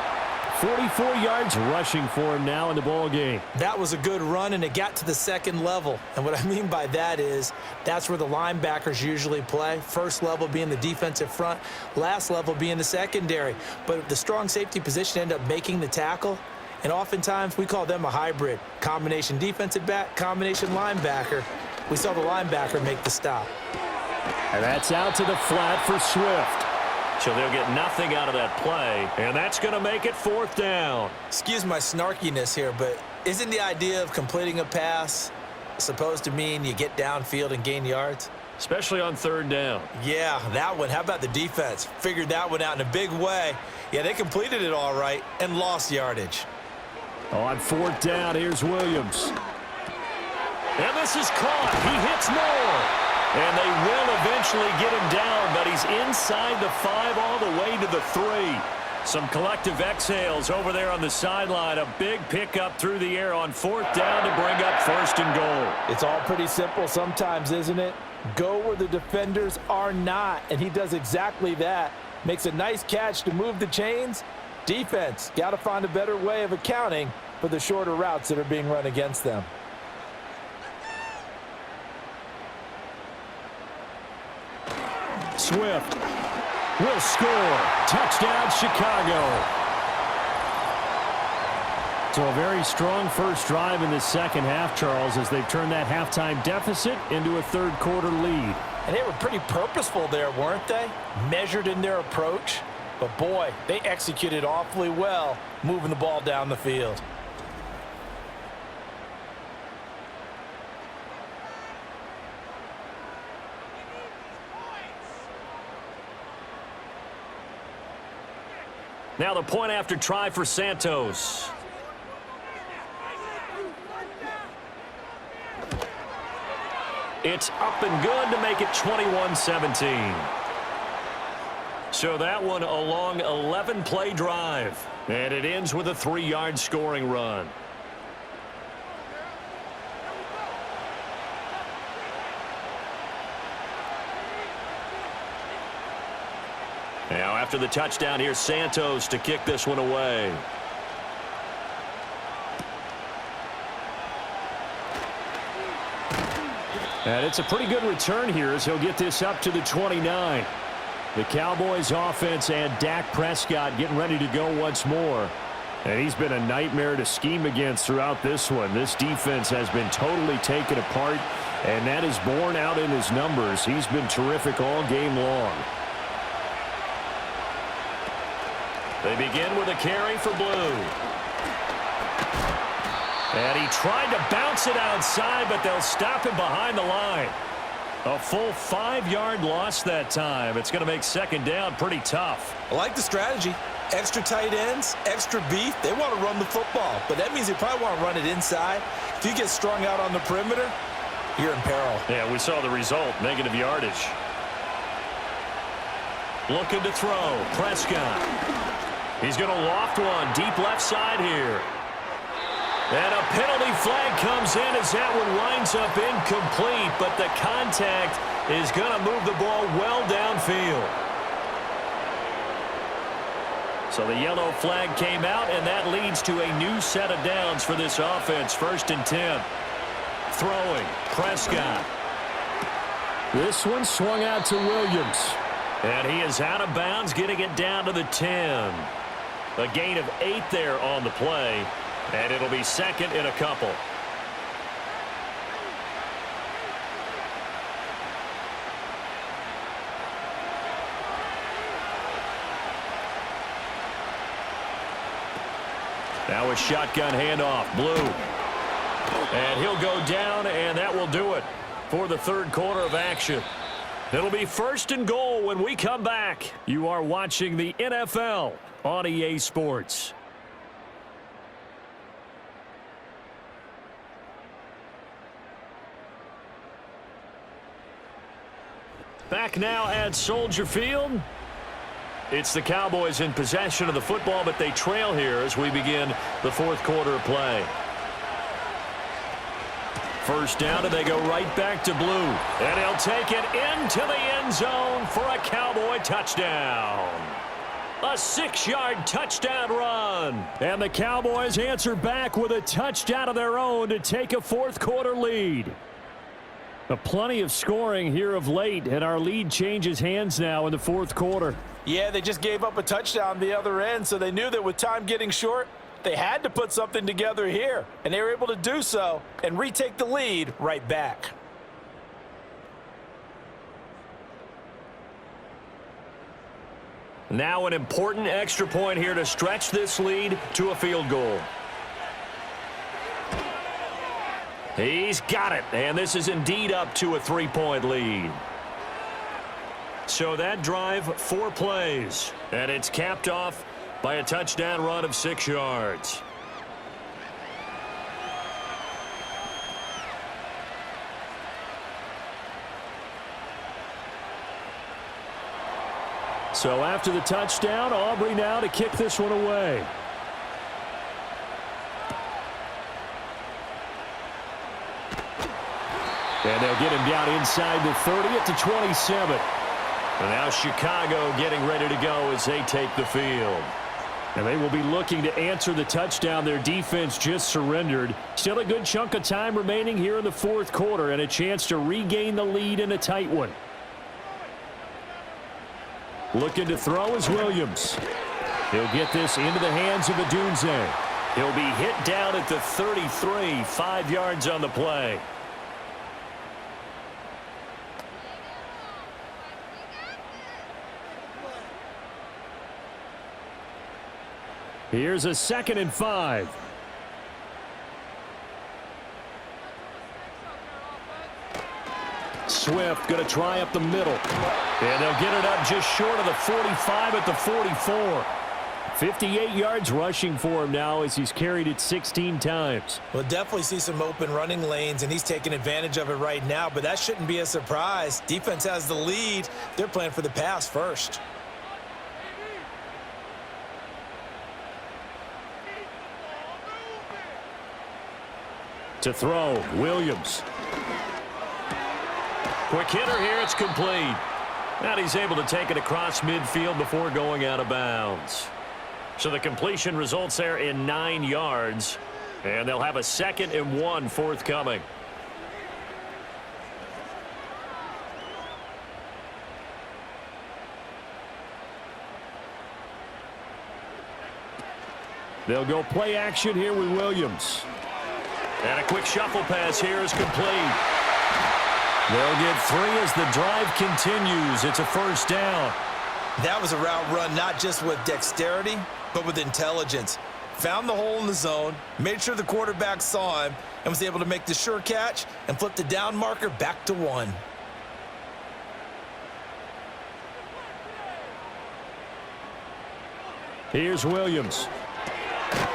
44 yards rushing for him now in the ball game. That was a good run, and it got to the 2nd level. And what I mean by that is that's where the linebackers usually play. 1st level being the defensive front, last level being the secondary. But the strong safety position ended up making the tackle, and oftentimes we call them a hybrid. Combination defensive back, combination linebacker. We saw the linebacker make the stop. And that's out to the flat for Swift. So they'll get nothing out of that play, and that's going to make it 4th down. Excuse my snarkiness here, but isn't the idea of completing a pass supposed to mean you get downfield and gain yards? Especially on 3rd down. Yeah, that one. How about the defense? Figured that one out in a big way. Yeah, they completed it all right and lost yardage. On 4th down, here's Williams. And this is caught. He hits more. And they will eventually get him down, but he's inside the 5 all the way to the 3. Some collective exhales over there on the sideline. A big pickup through the air on 4th down to bring up 1st and goal. It's all pretty simple sometimes, isn't it? Go where the defenders are not, and he does exactly that. Makes a nice catch to move the chains. Defense, got to find a better way of accounting for the shorter routes that are being run against them. Swift will score. Touchdown, Chicago. So a very strong 1st drive in the 2nd half, Charles, as they've turned that halftime deficit into a 3rd quarter lead. And they were pretty purposeful there, weren't they? Measured in their approach. But, boy, they executed awfully well moving the ball down the field. Now the point after try for Santos. It's up and good to make it 21-17. So that one a long 11-play drive. And it ends with a 3-yard scoring run. Now after the touchdown, here's Santos to kick this one away. And it's a pretty good return here as he'll get this up to the 29. The Cowboys offense and Dak Prescott getting ready to go once more. And he's been a nightmare to scheme against throughout this one. This defense has been totally taken apart, and that is borne out in his numbers. He's been terrific all game long. They begin with a carry for Blue. And he tried to bounce it outside, but they'll stop him behind the line. A full 5-yard loss that time. It's going to make 2nd down pretty tough. I like the strategy. Extra tight ends, extra beef. They want to run the football, but that means they probably want to run it inside. If you get strung out on the perimeter, you're in peril. Yeah, we saw the result, negative yardage. Looking to throw, Prescott. He's going to loft one deep left side here. And a penalty flag comes in as that one winds up incomplete, but the contact is going to move the ball well downfield. So the yellow flag came out, and that leads to a new set of downs for this offense. 1st and 10. Throwing, Prescott. This one swung out to Williams. And he is out of bounds, getting it down to the 10. A gain of 8 there on the play, and it'll be 2nd and a couple. Now a shotgun handoff, Blue. And he'll go down, and that will do it for the 3rd quarter of action. It'll be 1st and goal when we come back. You are watching the NFL on EA Sports. Back now at Soldier Field. It's the Cowboys in possession of the football, but they trail here as we begin the 4th quarter of play. 1st down, and they go right back to Blue. And he'll take it into the end zone for a Cowboy touchdown. A 6-yard touchdown run. And the Cowboys answer back with a touchdown of their own to take a 4th quarter lead. Plenty of scoring here of late, and our lead changes hands now in the 4th quarter. Yeah, they just gave up a touchdown the other end, so they knew that with time getting short, they had to put something together here, and they were able to do so and retake the lead right back. Now an important extra point here to stretch this lead to a field goal. He's got it, and this is indeed up to a 3-point lead. So that drive, 4 plays, and it's capped off by a touchdown run of 6 yards. So after the touchdown, Aubrey now to kick this one away. And they'll get him down inside the 30 at the 27. And now Chicago getting ready to go as they take the field. And they will be looking to answer the touchdown their defense just surrendered. Still a good chunk of time remaining here in the 4th quarter and a chance to regain the lead in a tight one. Looking to throw is Williams. He'll get this into the hands of Adunze. He'll be hit down at the 33, 5 yards on the play. Here's a 2nd and 5. Swift going to try up the middle. And they'll get it up just short of the 45 at the 44. 58 yards rushing for him now as he's carried it 16 times. We'll definitely see some open running lanes, and he's taking advantage of it right now, but that shouldn't be a surprise. Defense has the lead. They're playing for the pass first. To throw, Williams. Quick hitter here, it's complete. And he's able to take it across midfield before going out of bounds. So the completion results there in 9 yards. And they'll have a 2nd and 1 forthcoming. They'll go play action here with Williams. And a quick shuffle pass here is complete. They'll get 3 as the drive continues. It's a 1st down. That was a route run not just with dexterity, but with intelligence. Found the hole in the zone, made sure the quarterback saw him, and was able to make the sure catch and flip the down marker back to 1. Here's Williams.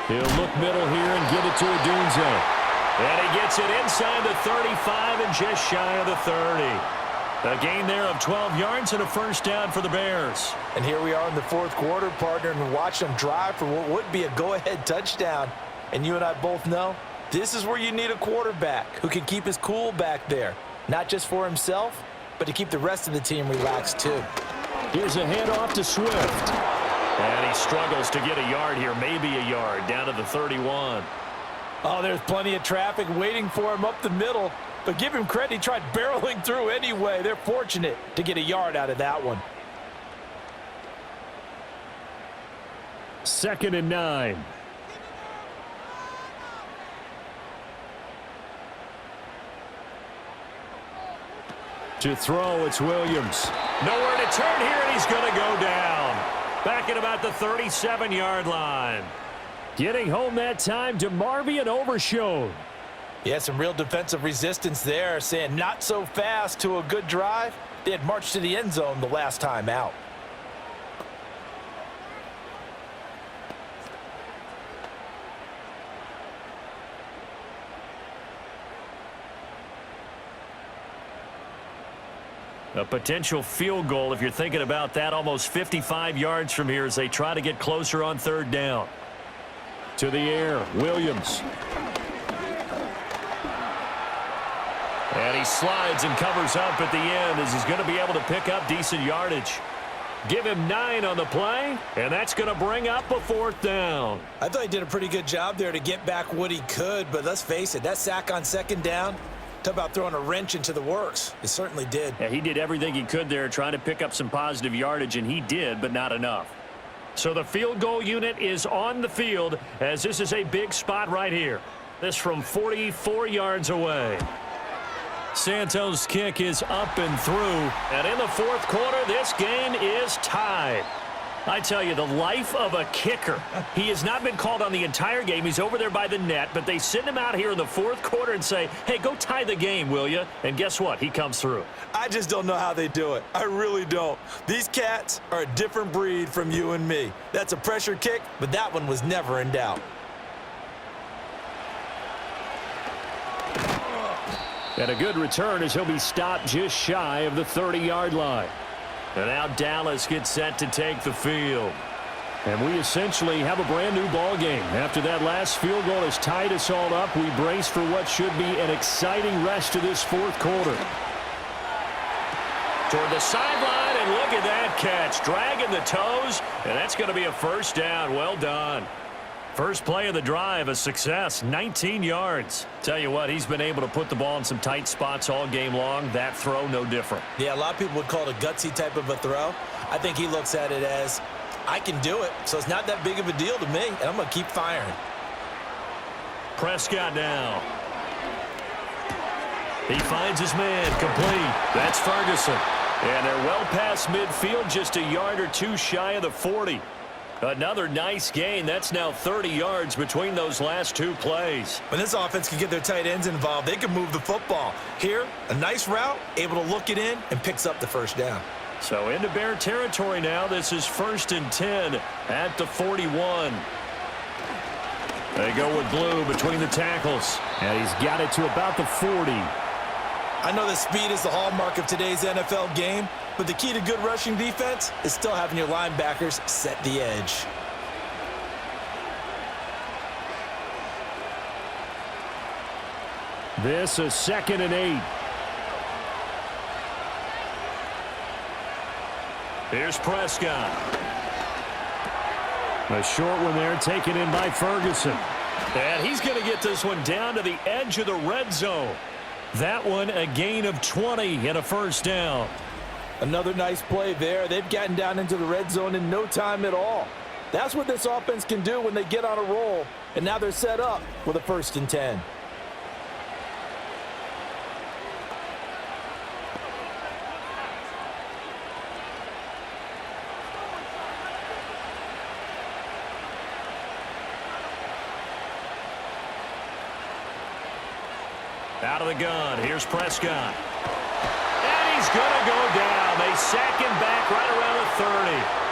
He'll look middle here and get it to Adunze. And he gets it inside the 35 and just shy of the 30. A gain there of 12 yards and a 1st down for the Bears. And here we are in the 4th quarter, partner, and watch them drive for what would be a go-ahead touchdown. And you and I both know this is where you need a quarterback who can keep his cool back there, not just for himself, but to keep the rest of the team relaxed too. Here's a handoff to Swift. And he struggles to get a yard here, maybe a yard, down to the 31. Oh, there's plenty of traffic waiting for him up the middle. But give him credit, he tried barreling through anyway. They're fortunate to get a yard out of that one. 2nd and 9. To throw, it's Williams. Nowhere to turn here, and he's going to go down. Back at about the 37-yard line. Getting home that time to Marvian Overshone. Yeah, some real defensive resistance there, saying not so fast to a good drive. They had marched to the end zone the last time out. A potential field goal, if you're thinking about that, almost 55 yards from here as they try to get closer on 3rd down. To the air, Williams. And he slides and covers up at the end as he's going to be able to pick up decent yardage. Give him 9 on the play, and that's going to bring up a 4th down. I thought he did a pretty good job there to get back what he could, but let's face it, that sack on 2nd down, talk about throwing a wrench into the works. It certainly did. Yeah, he did everything he could there trying to pick up some positive yardage, and he did, but not enough. So the field goal unit is on the field as this is a big spot right here. This from 44 yards away. Santos' kick is up and through. And in the 4th quarter, this game is tied. I tell you, the life of a kicker. He has not been called on the entire game. He's over there by the net, but they send him out here in the 4th quarter and say, hey, go tie the game, will you? And guess what? He comes through. I just don't know how they do it. I really don't. These cats are a different breed from you and me. That's a pressure kick, but that one was never in doubt. And a good return as he'll be stopped just shy of the 30-yard line. And now Dallas gets set to take the field. And we essentially have a brand new ball game. After that last field goal has tied us all up, we brace for what should be an exciting rest of this 4th quarter. Toward the sideline, and look at that catch. Dragging the toes, and that's going to be a 1st down. Well done. First play of the drive, a success, 19 yards. Tell you what, he's been able to put the ball in some tight spots all game long. That throw, no different. Yeah, a lot of people would call it a gutsy type of a throw. I think he looks at it as, I can do it, so it's not that big of a deal to me, and I'm going to keep firing. Prescott now. He finds his man, complete. That's Ferguson. And they're well past midfield, just a yard or two shy of the 40. Another nice gain. That's now 30 yards between those last 2 plays. When this offense can get their tight ends involved, they can move the football. Here, a nice route, able to look it in, and picks up the 1st down. So into Bear territory now. This is 1st and 10 at the 41. They go with Blue between the tackles. And he's got it to about the 40. I know that speed is the hallmark of today's NFL game, but the key to good rushing defense is still having your linebackers set the edge. This is 2nd and 8. Here's Prescott. A short one there taken in by Ferguson. And he's going to get this one down to the edge of the red zone. That one a gain of 20 and a 1st down. Another nice play there. They've gotten down into the red zone in no time at all. That's what this offense can do when they get on a roll. And now they're set up with a 1st and 10. Out of the gun. Here's Prescott. And he's going to go down. They sack him back right around the 30.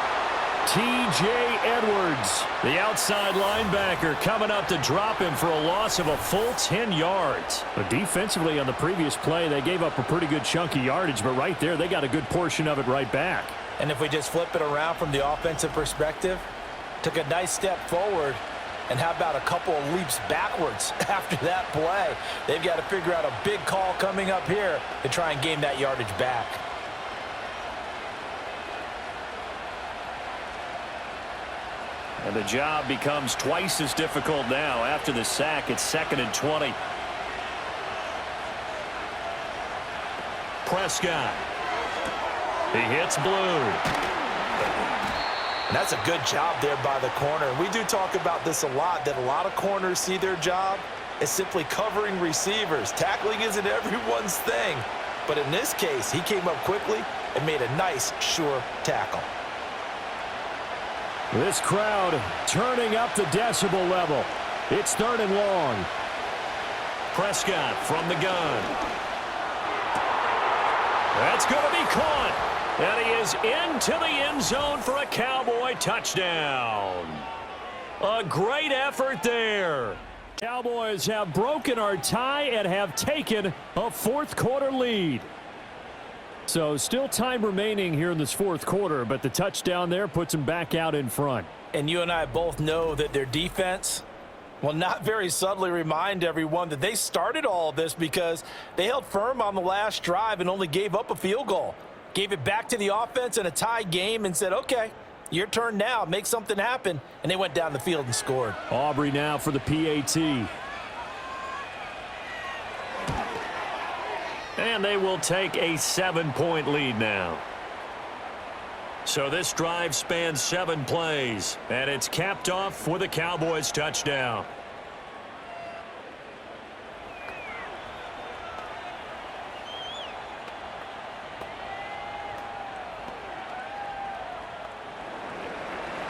T.J. Edwards, the outside linebacker, coming up to drop him for a loss of a full 10 yards. But defensively on the previous play, they gave up a pretty good chunk of yardage, but right there, they got a good portion of it right back. And if we just flip it around from the offensive perspective, took a nice step forward, and how about a couple of leaps backwards after that play? They've got to figure out a big call coming up here to try and gain that yardage back. And the job becomes twice as difficult now. After the sack, it's 2nd and 20. Prescott. He hits Blue. And that's a good job there by the corner. And we do talk about this a lot, that a lot of corners see their job as simply covering receivers. Tackling isn't everyone's thing. But in this case, he came up quickly and made a nice, sure tackle. This crowd turning up the decibel level. It's 3rd and long. Prescott from the gun. That's going to be caught. And he is into the end zone for a Cowboy touchdown. A great effort there. Cowboys have broken our tie and have taken a 4th quarter lead. So still time remaining here in this 4th quarter, but the touchdown there puts them back out in front. And you and I both know that their defense will not very subtly remind everyone that they started all of this because they held firm on the last drive and only gave up a field goal. Gave it back to the offense in a tie game and said, okay, your turn now, make something happen. And they went down the field and scored. Aubrey now for the PAT. And they will take a 7-point lead now. So this drive spans 7 plays, and it's capped off with a Cowboys touchdown.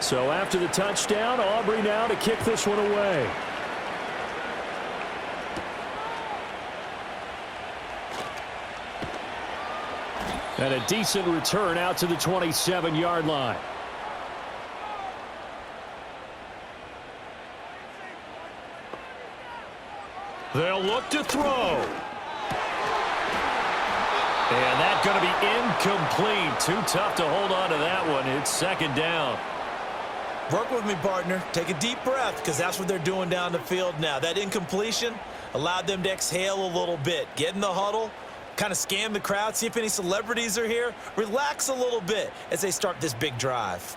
So after the touchdown, Aubrey now to kick this one away. And a decent return out to the 27-yard line. They'll look to throw. And that's going to be incomplete. Too tough to hold on to that one. It's 2nd down. Work with me, partner. Take a deep breath because that's what they're doing down the field now. That incompletion allowed them to exhale a little bit. Get in the huddle. Kind of scan the crowd, see if any celebrities are here. Relax a little bit as they start this big drive.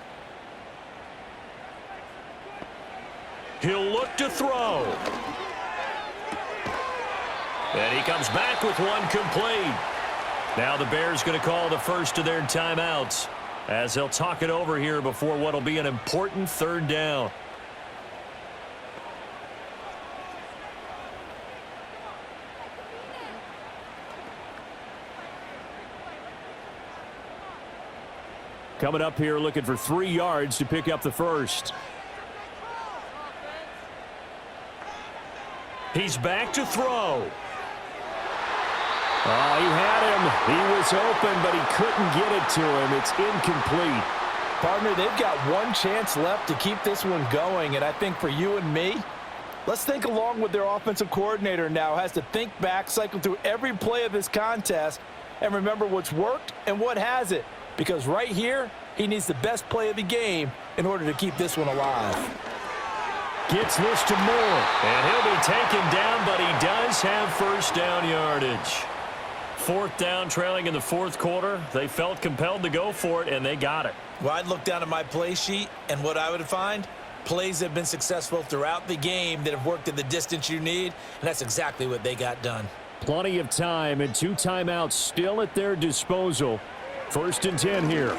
He'll look to throw. And he comes back with one complete. Now the Bears going to call the first of their timeouts as they'll talk it over here before what will be an important 3rd down. Coming up here looking for 3 yards to pick up the first. He's back to throw. Oh, he had him. He was open, but he couldn't get it to him. It's incomplete. Partner, they've got one chance left to keep this one going, and I think for you and me, let's think along with their offensive coordinator now. Has to think back, cycle through every play of this contest, and remember what's worked and what hasn't. Because right here, he needs the best play of the game in order to keep this one alive. Gets this to Moore. And he'll be taken down, but he does have 1st down yardage. 4th down, trailing in the 4th quarter. They felt compelled to go for it, and they got it. Well, I'd look down at my play sheet, and what I would find, plays that have been successful throughout the game that have worked in the distance you need, and that's exactly what they got done. Plenty of time and 2 timeouts still at their disposal. 1st and 10 here. Looking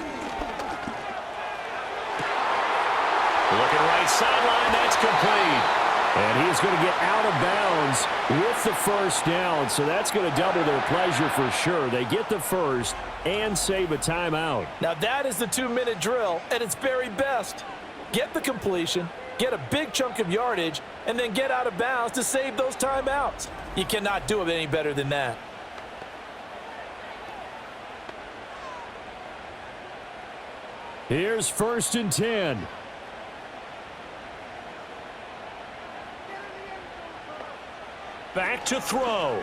right sideline, that's complete. And he's going to get out of bounds with the 1st down, so that's going to double their pleasure for sure. They get the first and save a timeout. Now that is the 2-minute drill at its very best. Get the completion, get a big chunk of yardage, and then get out of bounds to save those timeouts. You cannot do it any better than that. Here's 1st and 10. Back to throw.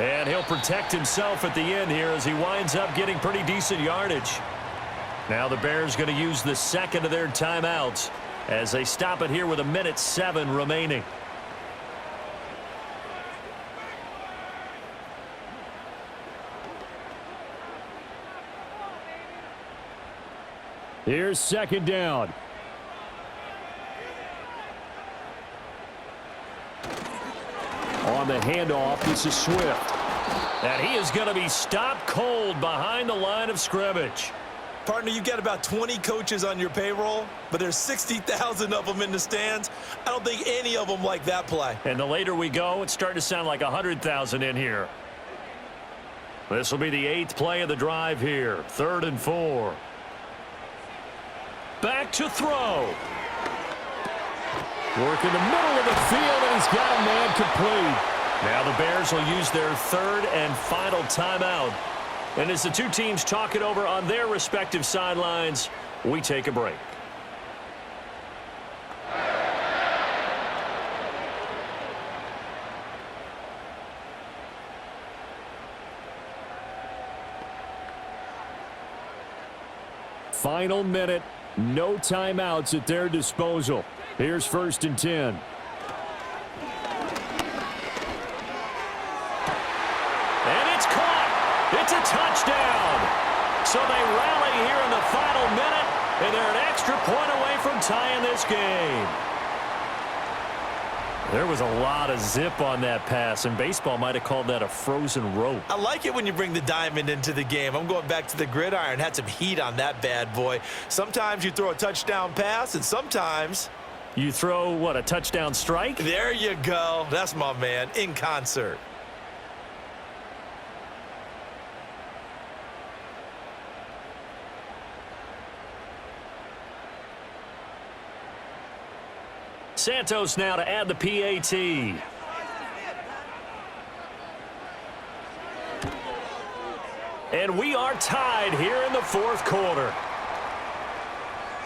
And he'll protect himself at the end here as he winds up getting pretty decent yardage. Now the Bears going to use the 2nd of their timeouts as they stop it here with 1:07 remaining. Here's second down. On the handoff, this is Swift. And he is going to be stopped cold behind the line of scrimmage. Partner, you've got about 20 coaches on your payroll, but there's 60,000 of them in the stands. I don't think any of them like that play. And the later we go, it's starting to sound like 100,000 in here. This will be the 8th play of the drive here. 3rd and 4. Back to throw. Work in the middle of the field, and he's got a man complete. Now the Bears will use their 3rd and final timeout. And as the two teams talk it over on their respective sidelines, we take a break. Final minute, no timeouts at their disposal. Here's 1st and 10. It's a touchdown. So they rally here in the final minute, and they're an extra point away from tying this game. There was a lot of zip on that pass, and baseball might have called that a frozen rope. I like it when you bring the diamond into the game. I'm going back to the gridiron. Had some heat on that bad boy. Sometimes you throw a touchdown pass, and sometimes you throw, what, a touchdown strike? There you go. That's my man, in concert. Santos now to add the PAT. And we are tied here in the 4th quarter.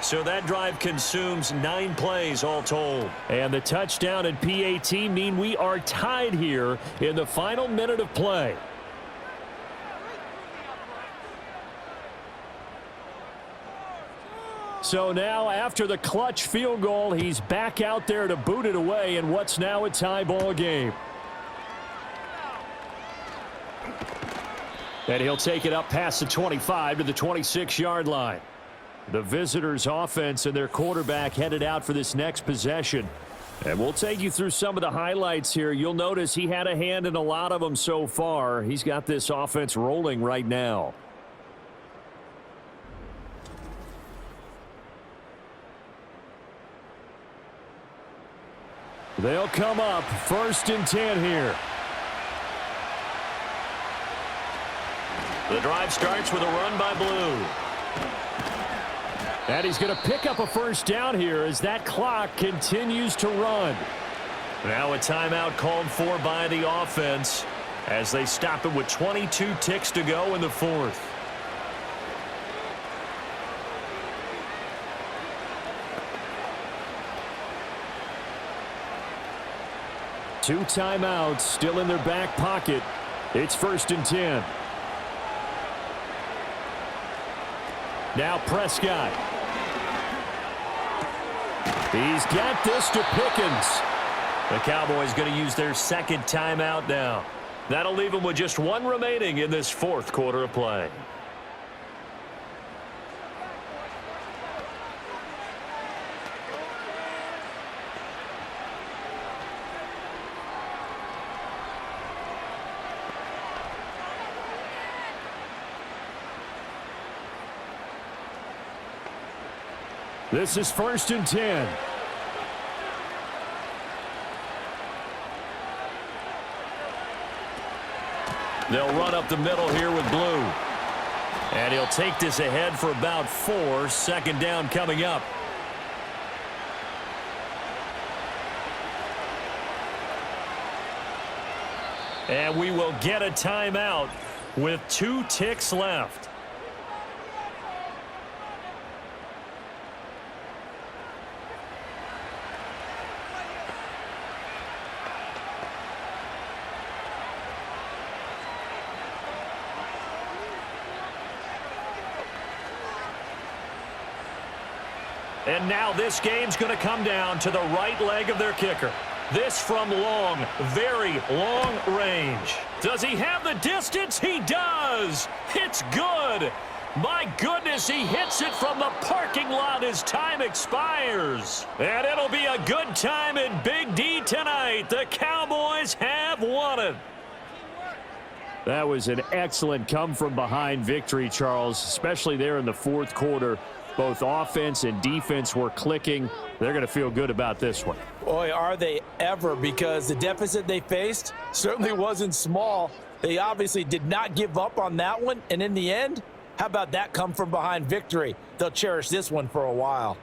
So that drive consumes 9 plays all told. And the touchdown and PAT mean we are tied here in the final minute of play. So now, after the clutch field goal, he's back out there to boot it away in what's now a tie ball game. And he'll take it up past the 25 to the 26-yard line. The visitors' offense and their quarterback headed out for this next possession. And we'll take you through some of the highlights here. You'll notice he had a hand in a lot of them so far. He's got this offense rolling right now. They'll come up 1st and 10 here. The drive starts with a run by Blue. And he's going to pick up a 1st down here as that clock continues to run. Now a timeout called for by the offense as they stop it with 22 ticks to go in the 4th. Two timeouts still in their back pocket. It's 1st and 10. Now Prescott. He's got this to Pickens. The Cowboys going to use their 2nd timeout now. That'll leave them with just 1 remaining in this 4th quarter of play. This is 1st and 10. They'll run up the middle here with Blue. And he'll take this ahead for about 4. 2nd down coming up. And we will get a timeout with 2 ticks left. And now this game's going to come down to the right leg of their kicker. This from long, very long range. Does he have the distance? He does. It's good. My goodness, he hits it from the parking lot as time expires. And it'll be a good time in Big D tonight. The Cowboys have won it. That was an excellent come-from-behind victory, Charles, especially there in the fourth quarter. Both offense and defense were clicking. They're going to feel good about this one. Boy, are they ever, because the deficit they faced certainly wasn't small. They obviously did not give up on that one, and in the end, how about that come-from-behind victory? They'll cherish this one for a while.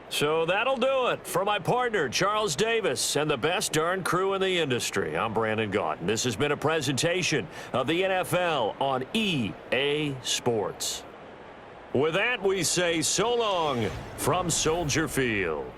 So that'll do it. For my partner, Charles Davis, and the best darn crew in the industry, I'm Brandon Gaudin. This has been a presentation of the NFL on EA Sports. With that, we say so long from Soldier Field.